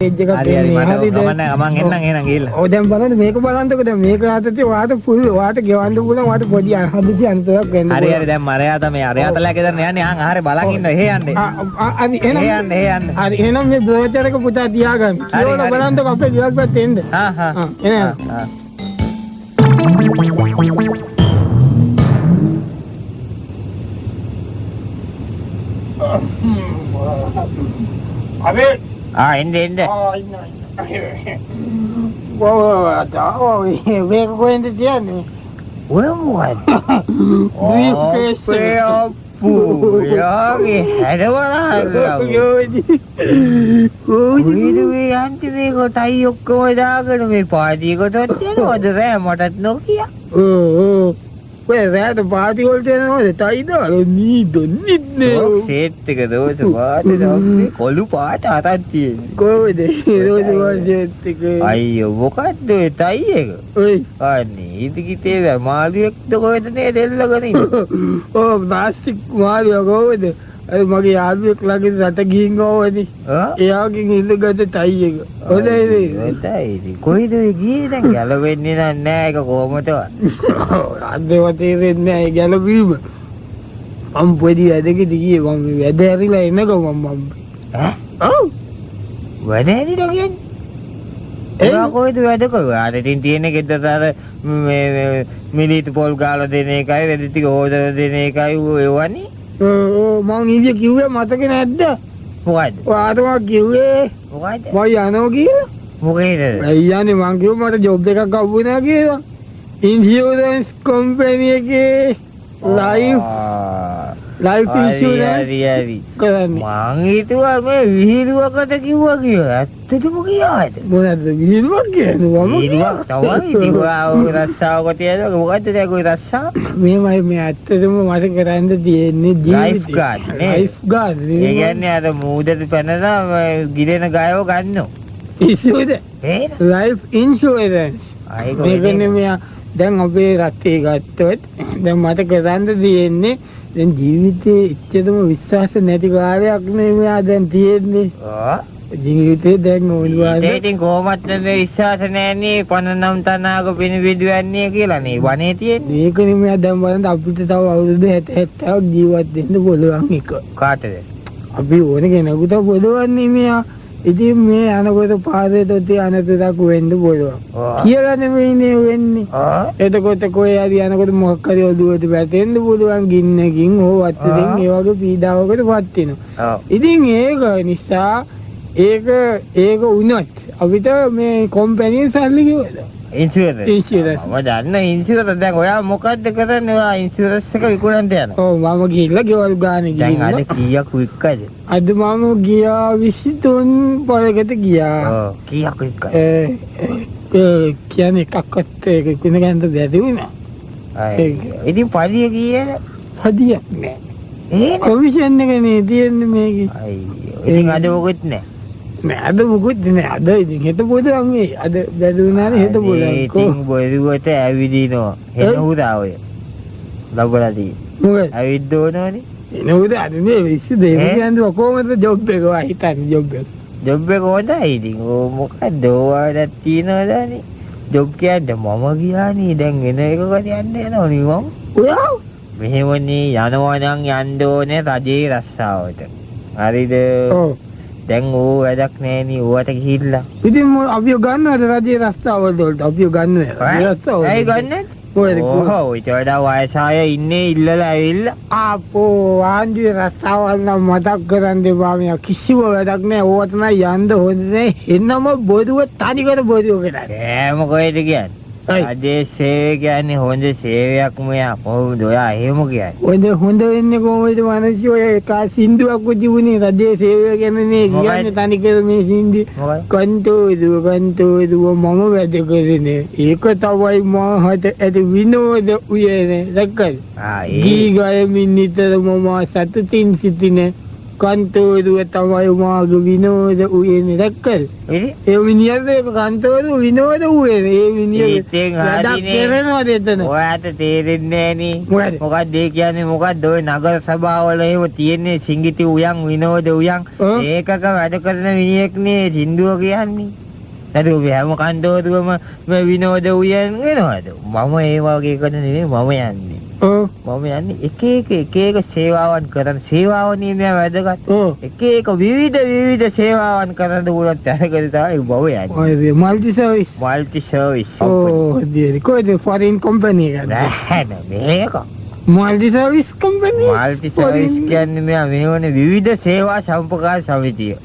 Page එකක් හරිද මම එන්නම් එහෙනම් ගිහලා. ඔය දැන් බලන්න මේක බලන්නකෝ දැන් මේක ආතතිය වාට ෆුල් වාට ගෙවන්න පුළුවන් වාට පොඩි හදිසි අන්තරයක් වෙන්න හරි දැන් මරයා තමයි අරයාතලා ගෙදරට යන්නේ අහන් ආහාරේ බලන් ඉන්න එහෙ යන්නේ. හරි එහෙනම් හරි එහෙනම් මේ බ්‍රෝචර් එක පුතා තියාගන්න. කියලා බලන්නකෝ අපේ ගෙවල් පැත්තේ එන්න. එහෙනම් අබේ එන්න. මේක කොහෙන්ද තියන්නේ? ඔය මොකද? යාගේ හැදවලා කොයිද යන්ති මේ කොටයි ඔක්කොම දාගෙන මේ පාටි කොටත් යනවද රෑ මටත් නොකිය. ඔය රෑට පාටි වලට යනවද? තයි දාලා නී දොන්නෙත් නේ. සේට් එක දෝස පාටි කොළු පාට අතක් තියෙන්නේ. කොහෙද? රෝස පාට් එක. අයියෝ මොකද්ද ඔය තයි එක? ඔය අනේ ඉතිකිතේ මාළුවෙක්ද කොහෙද නේ දෙල්ලගෙන ඉන්නේ? ඕ ප්ලාස්ටික් මාළුවා කොහෙද? අර මගේ යාළුවෙක් ළඟින් රට ගිහින් ආවනේ. එයාගෙන් ඉල්ලගත්ත තයි එක. හොඳයි හොඳයි. කොයිද ගියේ දැන් ගැලවෙන්නේ නැහැ ඒක කොහොමද? අදේව තේරෙන්නේ නැහැ ගැලවීම. මම පොඩි වැඩකට ගියේ මම වැඩ ඇරිලා එනකො මම ඔව් වැඩ ඇරිලා කියන්නේ? එයා කොයිද වැඩ කරුවේ? අර ඉතින් තියෙන ගෙදර අර මේ මිලිට පොල් ගාලා දෙන එකයි වැඩ ටික හොදලා දෙන එකයි ඒවනේ. මං ඊයේ කිව්වේ මතක නැද්ද? මොකද්ද? ඔයාට මං කිව්වේ මොකද්ද? මම යනවා කියලා. මොකේද? අයියානේ මං කිව්වා මට ජොබ් එකක් අවුණා කියලා. ඉන්ෂුරන්ස් කම්පැනි එකේ ලයිෆ් ඉන්ෂුරන්ස් කරන්නේ. මං හිතුවා මේ විහිළුවකට කිව්වා කියලා. ඇත්තටම කියාද? මොනවද විහිළුවක් කියන්නේ? විහිළුවක් තමයි. ඉතින් රස්සාවක තියෙනවා. මොකද්ද දැන් ඔය රස්සාව? මේ ඇත්තටම මට කරන්න තියෙන්නේ ලයිෆ් ගාඩ් නේ. Lifeguard. ඒ කියන්නේ අර මූදට පැනලා ගිරෙන ගයව ගන්නවා. ඉස්සුවද? Life insurance. මේකනේ මෙයා දැන් අපේ රටේ ගත්තොත් දැන් මට කරන්න තියෙන්නේ දැන් ජීවිතේ ඉච්ඡතම විශ්වාස නැති කාර්යයක් නේ මෙයා දැන් තියෙන්නේ. ජීවිතේ දැන් ඕනිවාද? ඉතින් කොහොමද මේ විශ්වාස නැන්නේ පනනම් තනාක පිනිවිදුවන්නේ කියලා නේ වනේ තියෙන්නේ. මේකනේ මෙයා දැන් බලන්න අපිට තව අවුරුදු 70ක් ජීවත් වෙන්න පුළුවන් එක. කාටද? අපි ඕනේ කෙනෙකුට පොදවන්නේ මෙයා. ඉතින් මේ අනකොට පාරේ තොටි අනතුරක් වෙන්න පුළුවන්. කියලා නෙමෙයිනේ වෙන්නේ. එතකොට කොහේ හරි අනකොට මොකක් හරි ඔළුවට වැටෙන්න පුළුවන් ගින්නකින් හෝ වත්තකින් ඒ වගේ පීඩාවකටපත් වෙනවා. ඉතින් ඒක නිසා ඒක වුණත් අපිට මේ කම්පැනි සල්ලි කිව්වද? ඉන්ෂුරන්ස්. මම දන්න ඉන්ෂුරන්ස් දැන් ඔයා මොකද්ද කරන්නේ? ඔයා ඉන්ෂුරන්ස් එක විකුණන්න යනවා. ඔව් මම ගිහිල්ලා ගෙවල් ගානේ ගිහිල්ලා. දැන් අද කීයක් වික්කද? අද මම ගියා 23 පොලකට ගියා. ඔව් කීයක් වික්කද? කියන්නේ එකක්වත් ඒක කින ගන්න බැරි වුණා. ඉතින් පදිය කීයද? පදියක් නෑ. කොමිෂන් එකනේ තියෙන්නේ මේකේ. අයියෝ. ඉතින් අද මොකුත් නෑ. නෑ අද මොකුත් නෑ. අද ඉතින් හෙට පොදුන් මේ අද බැලුණානේ හෙට පොදුන්. ඉතින් බොරුවට ඇවිදිනවා. හෙට උදා ඔය. ලබලාදී. මොකද? ඇවිද්ද ඕනෝනේ. එන උදා අද මේ විශ්ව දෙවියන්ද කොහොමද ජොබ් එක වා හිතන්නේ ජොබ් එක. ජොබ් එක හොඳයි ඉතින්. මොකද්ද ඔයාලට තියනවදනේ? ජොබ් කියන්නේ මම ගියානේ දැන් එන එකකට යන්න යනවනේ මම. ඔයා මෙහෙමනේ යනවා නම් යන්න ඕනේ රජේ රස්සාවට. හරිද? ඔව්. දැන් ඕ වැඩක් නෑනේ ඕවට ගිහිල්ලා. ඉතින් අපිව ගන්නවද රජේ රස්සාව වලට? අපිව ගන්නවද? රස්සාව. ඇයි ගන්නද? ඔව් ඊට වඩා වයස අය ඉන්නේ ඉල්ලලා ඇවිල්ලා. ආපෝ ආන්දි රස්සාවල් නම් මතක් කරන් දෙපා මේ කිසිම වැඩක් නෑ. ඕවා තමයි යන්න හොඳ නෑ. එන්නම බොදුව තනිකර බොදුව කරන්නේ. මොකේද කියන්නේ? රජේ සේවය කියන්නේ හොඳ සේවයක් මෙයා කොහොමද ඔයා එහෙම කියන්නේ? හොඳ වෙන්නේ කොහොමද මනසි ඔය එක සින්දුවක් තිබුණේ රජේ සේවය කියන්නේ කියන්නේ තනිකර මේ සින්දු කන්තෝදුව මම වැඩ කරන්නේ ඒක තමයි මහත ඇති විනෝද උයනේ දැක්කද? ගී ගයමින් නිතරම මම සතුටින් සිටින කන්තෝරුව තමයි මාගේ විනෝද උයනේ දැක්කද? ඉතින් ඒ මිනිහගේ කන්තෝරුව විනෝද උයනේ. ඒ මිනිහ ඉතින් වැඩක් හරිනේ. කරනවද එතන? ඔයාට තේරෙන්නේ නෑනේ. මොකද? මොකක්ද ඒ කියන්නේ මොකක්ද ඔය නගර සභාවල එහෙම තියෙන්නේ සිංගිති උයන් විනෝද උයන් ඔව්. ඒකක වැඩ කරන මිනිහෙක්නේ සින්දුව කියන්නේ. නැත්නම් ඔබ හැම කන්දෝරුවම මේ විනෝද උයන් වෙනවද? මම ඒ වගේ කරන නෙමෙයි මම යන්නේ. ඔව්. මම යන්නේ එක එක සේවාවන් කරන සේවාව නියමයි වැදගත්. ඔව්. එක විවිධ සේවාවන් කරන්න පුළුවන් තැනකට තමයි මම යන්නේ. ඔය මල්ටි සර්විස්. Multi service. ඕ දියරි කොයිද ෆොරින් කම්පැනි එකද? නෑ මේක. Multi service company. Multi service කියන්නේ මේවනේ විවිධ සේවා සම්ප්‍රදාය සමිතිය.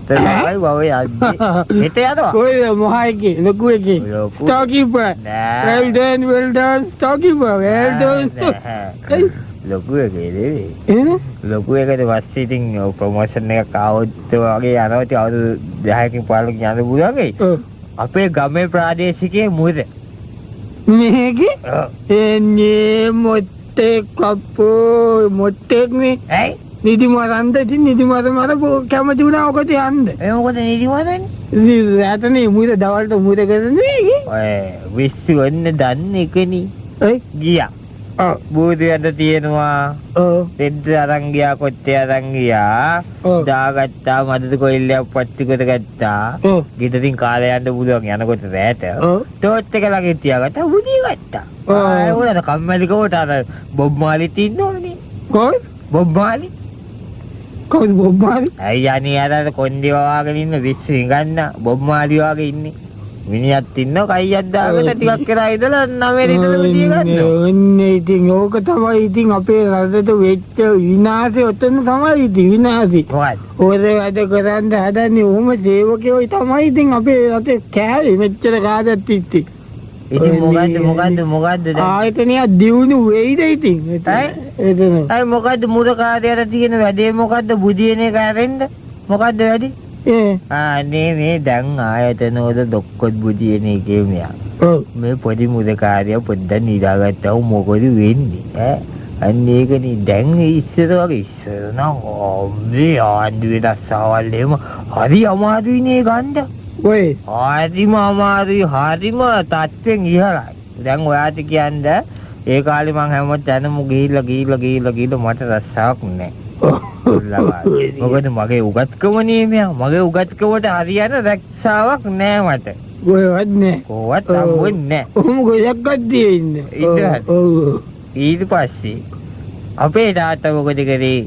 තමයි බව යන්නේ. හිත යනවා. කොයිද මොහායිකේ ලොකු එකේ? ලොකු. ස්ටෝකීපර්. නෑ. well done ස්ටෝකීපර්. well done. නෑ. ලොකු එකේ නෙවෙයි. එනේ? ලොකු එකට පස්සේ ඉතින් ප්‍රොමෝෂන් එකක් ආවොත් වගේ යනවා ඉතින් අවුරුදු 10කින් 15කින් යන්න පුළුවන් වෙයි. ඔව්. අපේ ගමේ ප්‍රාදේශිකයේ මුද. මේකේ? එන්නේ මොත්තේ කප්පෝ මොත්තේක්නේ. ඇයි? නිදි මරන්ද ඉතින් නිදි මර කැමති වුණා ඔකට යන්න. ඒ මොකද නිදි මරන්නේ? ඉතින් රාතනේ මුද දවල්ට මුද කරන්නේ. ඔය විශ්සු වෙන්න දන්නේ එකනේ. ඔය ගියා. ඔව්. බෝධියන්ට තියෙනවා. ඔව්. දෙද්ද අරන් ගියා කොත්තේ අරන් ගියා. ඔව්. දාගත්තා මදද කොයිල්ලක් පත්ති කොට ගත්තා. ඔව්. ගෙදරින් කාලය යන්න පුළුවන් යනකොට රැට. ඔව්. ටෝච් එක ළඟින් තියාගත්තා බුදිය ගත්තා. ඔව්. ආය උනද කම්මැලිකමට අර බොබ් මාලිත් ඉන්නෝනේ. කොයි? බොබ් මාලි. කොයි බොබ් මාලි? අයි යන්නේ අර කොන්දේ වවාගෙන ඉන්න විශ්ව ඉඟන්න බොබ් මාලි වගේ ඉන්නේ. මිනිහත් ඉන්න කයියක් දාගෙන ටිකක් කරා ඉඳලා නවයට ඉඳලා බුදිය ගන්නවා. ඔන්නේ ඉතින් ඕක තමයි ඉතින් අපේ රටට වෙච්ච විනාශය ඔතන තමයි ඉතින් විනාශය. මොකද? ඕක වැඩ කරන්න හදන්නේ ඔහොම සේවකයෝ තමයි ඉතින් අපේ රටේ කෑවේ මෙච්චර කාදත් ඉති. ඉතින් මොකද්ද දැන්? ආයතනය දියුණු වෙයිද ඉතින්? එතන. අය මොකද්ද මුර කාර්යයට තියෙන වැඩේ මොකද්ද බුදියන එක ඇරෙන්න? මොකද්ද වැඩි? මේ දැන් ආයතන වල දොක්කොත් බුදියන එකේ මෙයා. ඔව්. මේ පොඩි මුර කාර්යය පොඩ්ඩක් නිදාගත්තා මොකද වෙන්නේ? අන්න ඒකනේ දැන් ඉස්සර නම් මේ ආණ්ඩුවේ දස්සාවල් එහෙම හරි අමාරුයි නේ ගන්න. ඔය හරිම අමාරුයි හරිම තත්ත්වෙන් ඉහළයි. දැන් ඔයාට කියන්න ඒ කාලේ මං හැම තැනම ගිහිල්ලා මට රස්සාවක් නැහැ. මොකද මගේ උගත්කම නේ මෙයා. මගේ උගත්කමට හරියන රැක්ෂාවක් නැහැ මට. ඔයවත් නෑ. කොහොවත් හම්බුන්නේ නැහැ. ඔහොම ගොඩක් අද්දී ඉන්නේ. ඔව්. ඊට පස්සේ අපේ තාත්තා මොකද කරේ?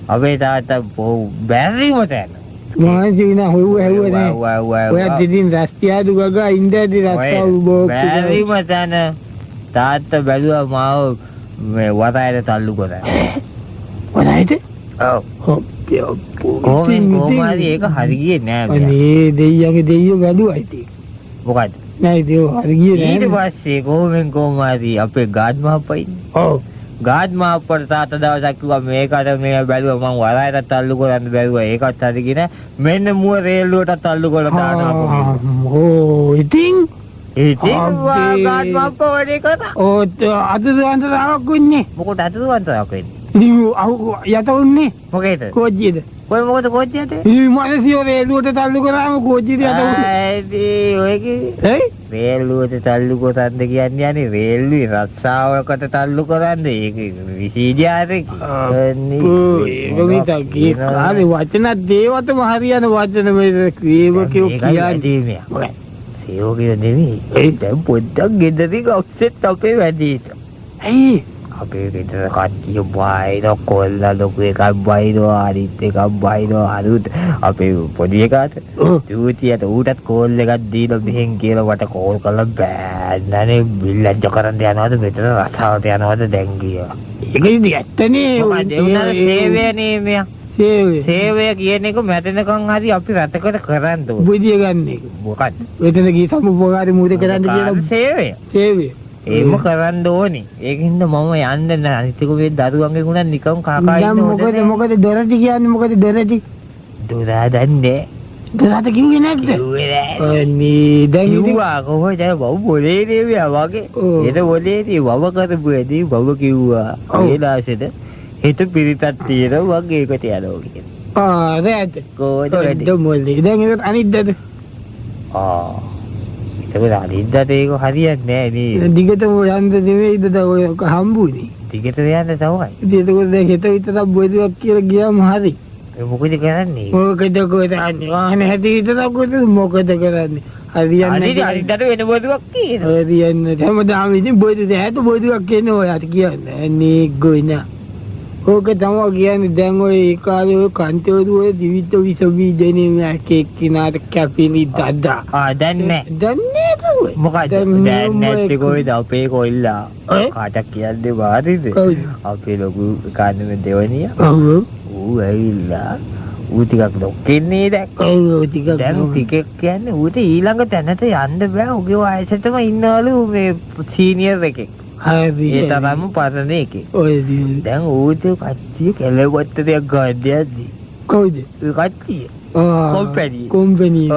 අපේ තාත්තා බැරිම තැන. මානසිකන හොයුව නෑ. ඔයත් ඉතින් රස්තියාදු ගගා ඉඳදී රස්තාව බෝක්. බැරිම තැන තාත්තා බැලුවා මාව මේ වරායට තල්ලු කරා. වරායට? ඔව්. කොහොමද ඒක හරි ගියේ නෑ. අනේ දෙයියන්ගේ දෙයියෝ බැලුවා ඉතින්. මොකද? නෑ ඒක හරි ගියේ නෑ. ඊට පස්සේ කොහොමද අපේ ගාඩ් මහප්පා ඉන්නේ. ඔව්. ගාඩ් මහප්පට තාත්තා දවසක් කිව්වා මේකට මේ බැලුවා මං වරායට තල්ලු කරන්න බැලුවා ඒකත් හරිගෙන මෙන්න මුව රේල්ලුවට තල්ලු කරලා දානවා. ඕ ඉතින් ගාඩ් මහප්පා වැඩේ කරා. ඔත් අද දවන්තරාවක් වෙන්නේ. මොකටද අද දවන්තරාවක් වෙන්නේ? යට උන්නේ මොකේද? කෝච්චියද? කොයි මොකද කෝච්චියට? මනසිය රේලුවට තල්ලු කරාම කෝච්චියට යට උන්නේ. ඔය කිව්වේ රේල්ලුවට තල්ලු කරන්න කියන්නේ අනේ රේල්ලුවේ රස්සාවකට තල්ලු කරන්න ඒක විශේෂාරේ කියන්නේ වචන දේවතම හරියන වචන මේ ක්‍රියේවකෝ කියන්නේ සේවකයෝ නෙවෙයි දැන් පොඩ්ඩක් ගෙදරින් ඔක්සෙට් අපේ වැඩේට. ඇයි අපේ ගෙදර කට්ටිය බයින කොල්ලා ලොකු එකක් බයිනවා අනිත් එකක් බයිනවා අරුත් අපේ පොඩි එකාට චූටියට ඌටත් කෝල් එකක් දීලා මෙහෙන් කියලා වට කෝල් කරලා බෑන්නනේ බිල්ලජ්ජ කරන්න යනවාද මෙතන රසාවට යනවාද දැන් ගියා. ඒක ඉතින් ඇත්තනේ මොකද ඒ උනාර සේවයනේ මෙයා. සේවය කියන එක මැදෙනකන් හරි අපි රටකට කරන්න ඕන. බුදිය ගන්න එක. මොකද්ද? වෙතන ගිහ සමුපකාරී මුදේ කරන්න කියලා සේවය. සේවය. ඒම කරන්න ඕනේ. ඒකින්ද මම යන්න නැහැ. අනිත් එක මේ දරුවන්ගේ ගුණ නිකම් කාකා ඉන්න ඕනේ. මොකද දොරටි කියන්නේ මොකද දොරටි? දොරා දන්නේ. දොරට කිව්වේ නැද්ද? කිව්වේ නැහැ. අනේ දැන් කිව්වා කොහොමද බව බොලේ දේවියා වගේ. ඒක බොලේදී වව කරපු ඇදී වව කිව්වා. ඒ දාසෙද හෙට පිරිතක් තියෙනවා මගේ ඒකට යනවා කියන. රැට. කොහෙද වැඩි? මොල්ලේ. දැන් ඒක අනිද්දාද? ඒක අනිද්දාට ඒක හරියන්නේ නැහැ නේ. දිගටම යන්න දෙවෙයිද ඔය හම්බුනේ. දිගට යන්න තමයි. ඉතින් ඒක දැන් හෙට විතරක් බොදුවක් කියලා ගියාම හරි. ඒ මොකද කරන්නේ? මොකද කරන්නේ? වාහන හැටි විතරක් මොකද කරන්නේ? හරියන්නේ අනිද්දාට වෙන බොදුවක් කියනවා. හරියන්නේ හැමදාම ඉතින් බොදුද හැට බොදුවක් කියන්නේ ඔයාට කියන්නේ. අනේ ගොයිනා. ඕක තමයි කියන්නේ දැන් ඔය ඒ කාලේ ඔය කන්තෝරු ඔය දිවිත විශ්වවිද්‍යාලයේ මේක කිනාට කැපිනි දද්දා. දැන් නෑ. දැන් නෑ කොයි. මොකද දැන් නැත්තේ කොයිද අපේ කොල්ලා. කාටක් කියන්නේ වාරිද? අපේ ලොකු කාණ්ඩේ දෙවනිය. ඌ ඇවිල්ලා ඌ ටිකක් ලොක්කෙන්නේ දැන්. ඔව් ටිකක්. දැන් ටිකක් කියන්නේ ඌට ඊළඟ තැනට යන්න බෑ. ඌගේ වයසටම ඉන්නවලු මේ සීනියර් එකෙක්. ඒ තරම පරණ එකේ. දැන් ඌට කච්චිය කෙලවට්ටයක් ගන්නදී. කොයිද? ඒ කච්චිය. කොම්පැනි.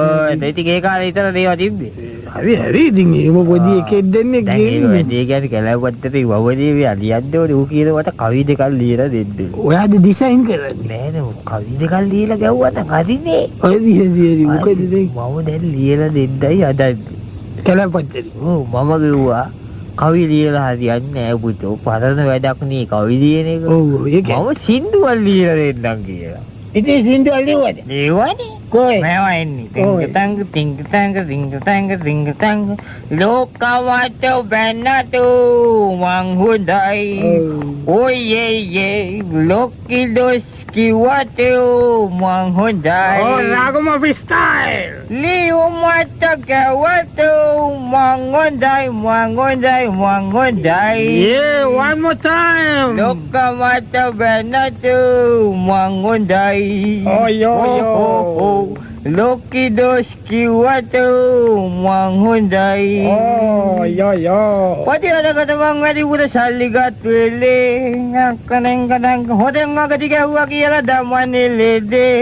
ඒක ඒ කාලේ විතර දේවා තිබ්බේ. හරි ඉතින් ඒක පොඩි එකෙක් දෙන්නේ කියන්නේ. ඒ කියන්නේ කෙලවට්ටට වවදී අලියද්ද ඌ කියනවට කවි දෙකක් ලියලා දෙන්න. ඔයාද ඩිසයින් කරන්නේ? නෑ නෑ කවි දෙකක් ලියලා ගැව්වට හරිනේ. හරි මොකද මම දැන් ලියලා දෙන්නයි හදන්නේ. කෙලවට්ටට. ඔව් මම කිව්වා කවි ලියලා හරියන්නේ නෑ පුතෝ. පරණ වැඩක් නේ කවි ලියන එක. ඔව් ඒක. මම සින්දුවක් ලියලා දෙන්නම් කියලා. ඉතින් සින්දුවක් ලියුවද? ලියුවනේ. කොයි? මම එන්නේ. තිංග තංග ලෝකවට බැන්නතු මං හොඳයි. ඔයේ ලෝකි දොස් කිව්වට මං හොඳයි. රාගම ස්ටයිල්. ලියුමට ගැව්වට මං හොඳයි. Yeah, one more time. ලෝකවට බැන්නතු මං හොඳයි. ලෝකි දොස් කිව්වට මං හොඳයි. පටියලකට මං වැඩි උඩ සල්ලි ගත් වෙලේ කනෙන් හොදෙන් වගටි ගැහුවා කියලා දමන්නේ ලෙදේ.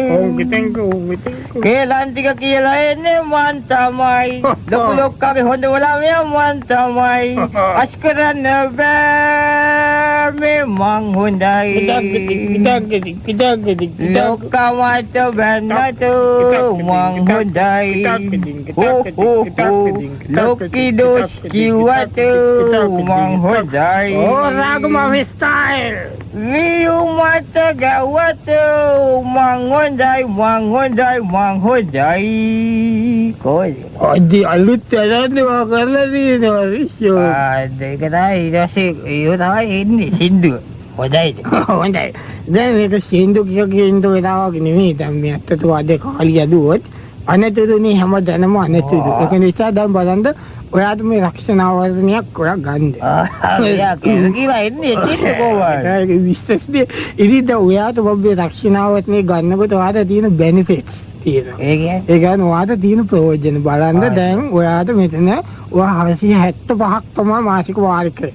කේලන් ටික කියලා එන්නේ මං තමයි. ලොකු ලොක්කාගේ හොඳ වලමයා මං තමයි. අස් කරන්න බෑ මේ මං හොඳයි. ලෝකවට බැන්නතු මං හොඳයි. ලෝකි දොස් කිව්වට මං හොඳයි. රාගම ස්ටයිල්. ලියුමට ගැව්වට මං හොඳයි. කොයි? අද අලුත් වැඩක් කරලා තියෙනවා විශ්ව. ඒක තමයි ඊට තමයි සින්දුව. හොඳයිද? හොඳයි. දැන් මේක සින්දු කියකින්දු වෙනවා නෙමෙයි. දැන් මේ අත්තට වාදේ කාලිය දුවොත් අනතුරුනේ හැමදැනම අනතුරු. ඒක නිසා දැන් බලන්න ඔයාට මේ රක්ෂණ ආවරණයක් ඔයා ගන්න. ඔයා කියලා එන්නේ එන්නේ කොහොමද? ඒක විශ්වාසනේ. ඉතින් ඔයාට ඔබේ රක්ෂණ ආවරණේ ගන්නකොට ඔයාට තියෙන බෙනිෆිට්ස් තියෙනවා. ඒ කියන්නේ ඔයාට තියෙන ප්‍රයෝජන බලන්න දැන් ඔයාට මෙතන ඔයා 475ක් තමයි මාසික වාරිකය.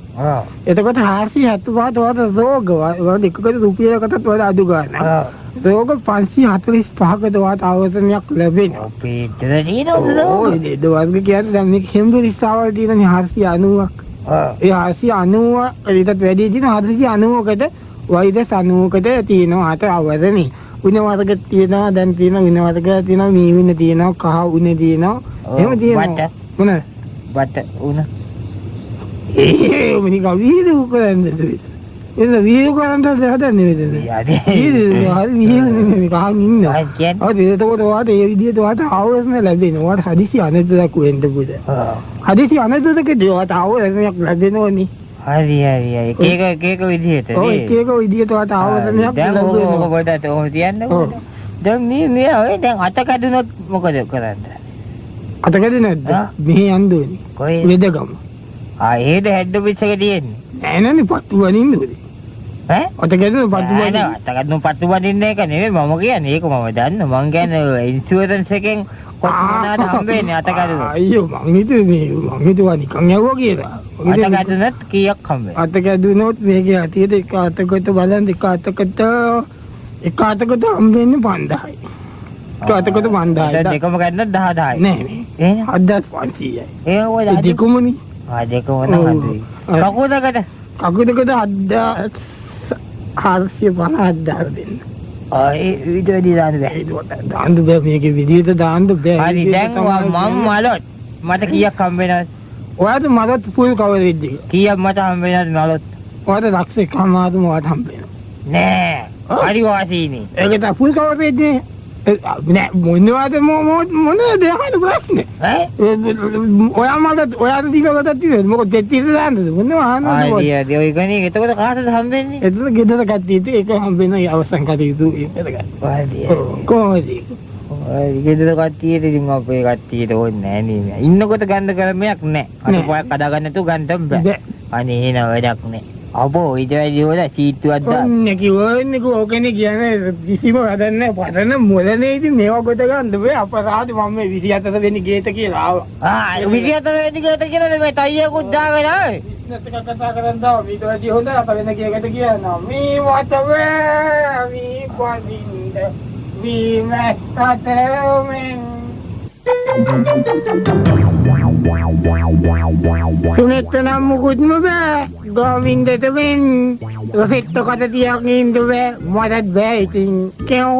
එතකොට 475ට ඔයාට රෝග වල එකකට රුපියලකටත් වඩා අඩු ගන්න. රෝග 545කට ඔයාට ආවර්තනයක් ලැබෙනවා. අපේ දෙදීනවද? ඔය දෙද වර්ග කියන්නේ දැන් මේක හෙම්බරිස්සාවල් තියෙනනේ 490ක්. ඒ 490 ඊටත් වැඩි දින 490කට වයිද 90කට තියෙනවා අත ආවර්තනේ. උණ වර්ග තියෙනවා දැන් තියෙනවා උණ වර්ග තියෙනවා මීවින තියෙනවා කහ උණ තියෙනවා. එහෙම තියෙනවා. මොනද? බට උණ මිනි කවීද කරන්නේ එන්න වීඩියෝ කරන්න හදන්නේ මෙතන හරි වීඩියෝ කහන් ඉන්නවා හරි එතකොට ඔයාට ඒ විදිහට ඔයාට ආවර්තන ලැබෙනවා ඔයාට හදිසි අනතුරක් වෙන්න පුළුවන් හදිසි අනතුරකදී ඔයාට ආවර්තනයක් ලැබෙනවනේ හරි එක විදිහට ඔය එක විදිහට ඔයාට ආවර්තනයක් ලැබෙනවා ඔක පොඩ්ඩක් ඔහොම තියන්නකෝ දැන් මේ ඔය දැන් අත කැඩුනොත් මොකද කරන්නේ අතකද නැද්ද? මෙහි යන්න ඕනේ. කොහේ? වෙදගම. ඒද හැඩ පිටසක තියෙන්නේ. නෑ පත්තු වදින්න ඕනේ. ඈ? අතකද පත්තු වදින්න. අතකද පත්තු වදින්න එක නෙවෙයි මම කියන්නේ. ඒක මම දන්න. මං කියන්නේ ඉන්ෂුරන්ස් එකෙන් කොච්චරද හම්බෙන්නේ අතකද? අයියෝ මං හිතුවා නිකන් යවුවා කියලා. අතකදනත් කීයක් හම්බෙන්නේ? අතකදුනොත් මේකේ අතියට එක අතකට බලන් එක අතකට හම්බෙන්නේ 5000යි. අතකට 5000යි. දෙකම ගන්න 10000යි. නෑ. 7500යි. ඒ ඔය දෙකමනේ. දෙකම නේද? කකුලකට 7000 450ක් දාලා දෙන්න. ඒ විදිහට දාන්න බෑ. ඒකට දාන්න බෑ මේකේ විදියට දාන්න බෑ. හරි දැන් මම මලොත් මට කීයක් හම්බ වෙනවද? ඔයාට මලත් ෆුල් කවරේජ් එක. කීයක් මට හම්බ වෙනවද මලොත්? ඔයාට ලක්ෂ එකමාරම ඔයාට හම්බ වෙනවා. නෑ. හරි වාසීනේ. ඒකට ෆුල් කවරේජ් නේ. නෑ මොනවද මොනවද අහන්න ප්‍රශ්නේ? ඔයා මට ඔයාට දීගවටත් තියෙන්නේ මොකද දෙත්තිද දාන්නද මොනවද අහන්න හරි හරි ඔය ගණේ එතකොට කාටද හම්බෙන්නේ? එතන ගෙදර කට්ටියට ඒක හම්බ වෙන අවසන් කටයුතු ඒකද ගන්න. හරි කොහොමද? ගෙදර කට්ටියට ඉතින් අපේ කට්ටියට ඕනේ නෑ නේ. ඉන්නකොට ගන්න ක්‍රමයක් නෑ. අතපොයක් කඩා ගන්න නැතුව ගන්න බෑ. අනේ එහෙනම් වැඩක් නෑ. අපෝ ඊටයි වල සීට්ටුවක් දාන්න. ඔන්නේ කිව්වන්නේ ඕකනේ කියන්නේ කිසිම වැඩක් නෑ. පරණ මොළනේ ඉතින් මේවා කොට ගන්න බෑ. අපරාධ මම මේ 24 වෙනි ගේත කියලා ආවා. 24 වෙනි ගේත කියලා මේ තයියකුත් දාගෙන ආවේ. බිස්නස් එක කතා කරන් දාව ඊට වැඩි හොඳ අප වෙන කීයකට කියනවා. මේ වතවේ මේ පදින්ද මේ මස්තතෙමෙන් සුනෙත් නම් මුකුත්ම බෑ. ගෝවින්දට වෙන් රොසෙට්ට කට තියක් නින්ද බෑ. මටත් බෑ ඉතින් කෙව්